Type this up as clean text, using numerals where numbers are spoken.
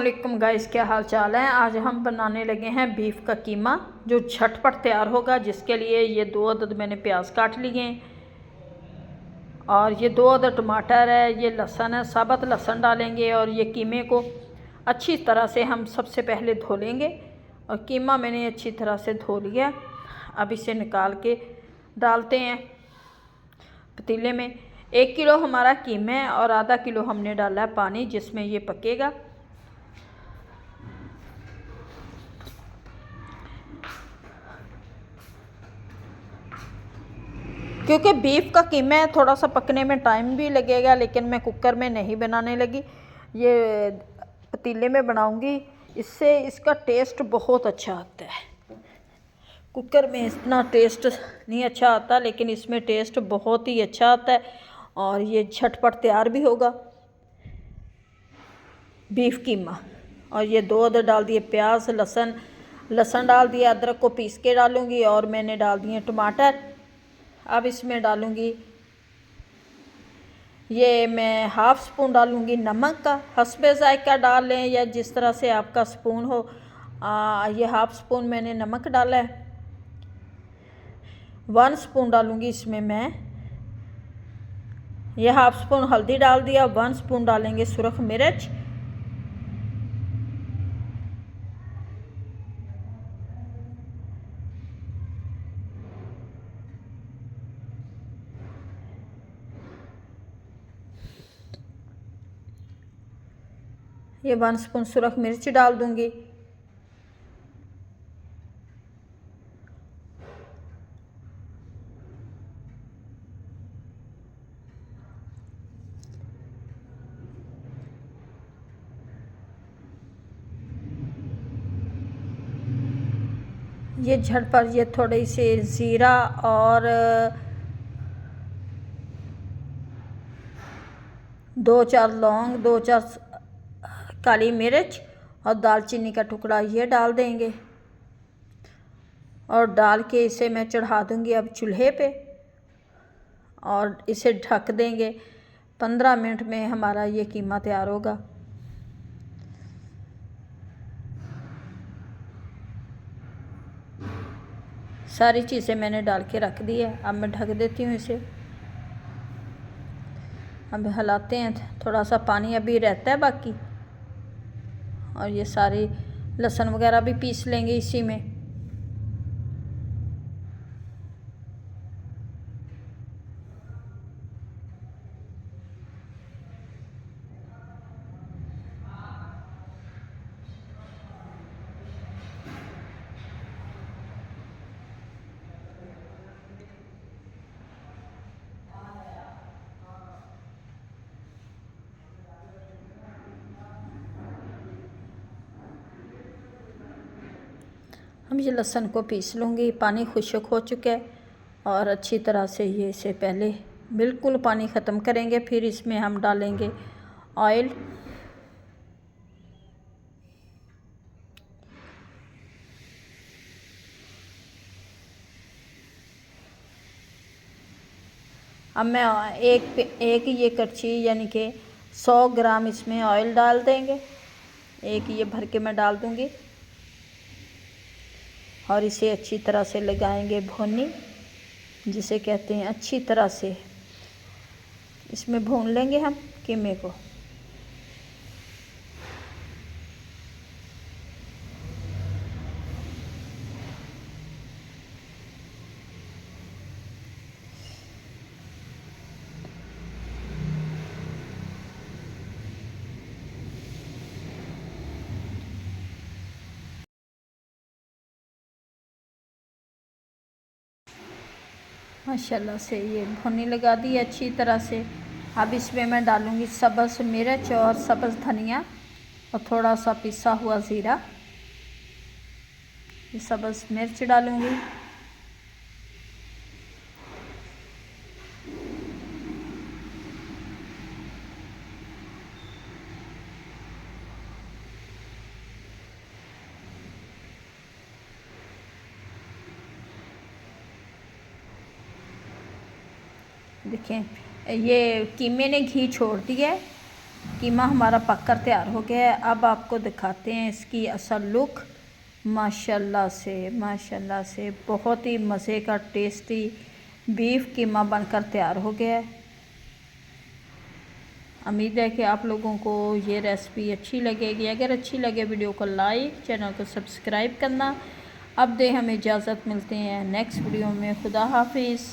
अस्सलामुअलैकुम गाइस, क्या हाल चाल है। आज हम बनाने लगे हैं बीफ का कीमा जो झटपट तैयार होगा। जिसके लिए ये 2 अदद मैंने प्याज काट लिए हैं और ये 2 अदद टमाटर है, ये लहसुन है, साबुत लहसुन डालेंगे। और ये कीमे को अच्छी तरह से हम सबसे पहले धो लेंगे। और कीमा मैंने अच्छी तरह से धो लिया। अब इसे निकाल के डालते हैं पतीले में। 1 किलो हमारा कीमा है और आधा किलो हमने डाला है पानी, जिसमें ये पकेगा। क्योंकि बीफ का कीमा है, थोड़ा सा पकने में टाइम भी लगेगा, लेकिन मैं कुकर में नहीं बनाने लगी, ये पतीले में बनाऊंगी। इससे इसका टेस्ट बहुत अच्छा आता है। कुकर में इतना टेस्ट नहीं अच्छा आता, लेकिन इसमें टेस्ट बहुत ही अच्छा आता है और ये झटपट तैयार भी होगा बीफ कीमा। और ये 2 अदद डाल दिए प्याज, लहसुन डाल दिया, अदरक को पीस के डालूंगी और मैंने डाल दिए टमाटर। अब इसमें डालूंगी, ये मैं हाफ़ स्पून डालूंगी नमक का। हस्बे ज़ायक़ा डाल लें या जिस तरह से आपका स्पून हो। ये हाफ़ स्पून मैंने नमक डाला है। 1 स्पून डालूंगी इसमें मैं, ये हाफ़ स्पून हल्दी डाल दिया। 1 स्पून डालेंगे सुरख मिर्च। ये 1 स्पून सुरख मिर्च डाल दूंगी। ये झटपट ये थोड़ी सी ज़ीरा और 2-4 लौंग, 2-4 काली मिर्च और दालचीनी का टुकड़ा ये डाल देंगे। और डाल के इसे मैं चढ़ा दूंगी अब चूल्हे पे और इसे ढक देंगे। 15 मिनट में हमारा ये कीमा तैयार होगा। सारी चीज़ें मैंने डाल के रख दी है। अब मैं ढक देती हूँ इसे। अब हिलाते हैं, थोड़ा सा पानी अभी रहता है बाकी। और ये सारी लहसुन वगैरह भी पीस लेंगे इसी में। हम ये लहसुन को पीस लूँगी। पानी खुश्क हो चुका है और अच्छी तरह से ये इसे पहले बिल्कुल पानी ख़त्म करेंगे। फिर इसमें हम डालेंगे ऑयल। अब मैं एक ये कड़छी यानी कि 100 ग्राम इसमें ऑयल डाल देंगे। एक ये भर के मैं डाल दूँगी और इसे अच्छी तरह से लगाएंगे भुनी, जिसे कहते हैं अच्छी तरह से इसमें भून लेंगे हम कीमे को। माशाल्लाह से ये भुनी लगा दी अच्छी तरह से। अब इसमें मैं डालूँगी सब्ज़ मिर्च और सब्ज़ धनिया और थोड़ा सा पिसा हुआ ज़ीरा। ये सब्ज़ मिर्च डालूँगी। देखें ये कीमे ने घी छोड़ दिया है कीमा हमारा पककर तैयार हो गया है। अब आपको दिखाते हैं इसकी असल लुक। माशाल्लाह से बहुत ही मज़े का टेस्टी बीफ कीमा बनकर तैयार हो गया है। उम्मीद है कि आप लोगों को ये रेसिपी अच्छी लगेगी। अगर अच्छी लगे वीडियो को लाइक, चैनल को सब्सक्राइब करना। अब दे हमें इजाज़त, मिलते हैं नेक्स्ट वीडियो में। खुदा हाफिज़।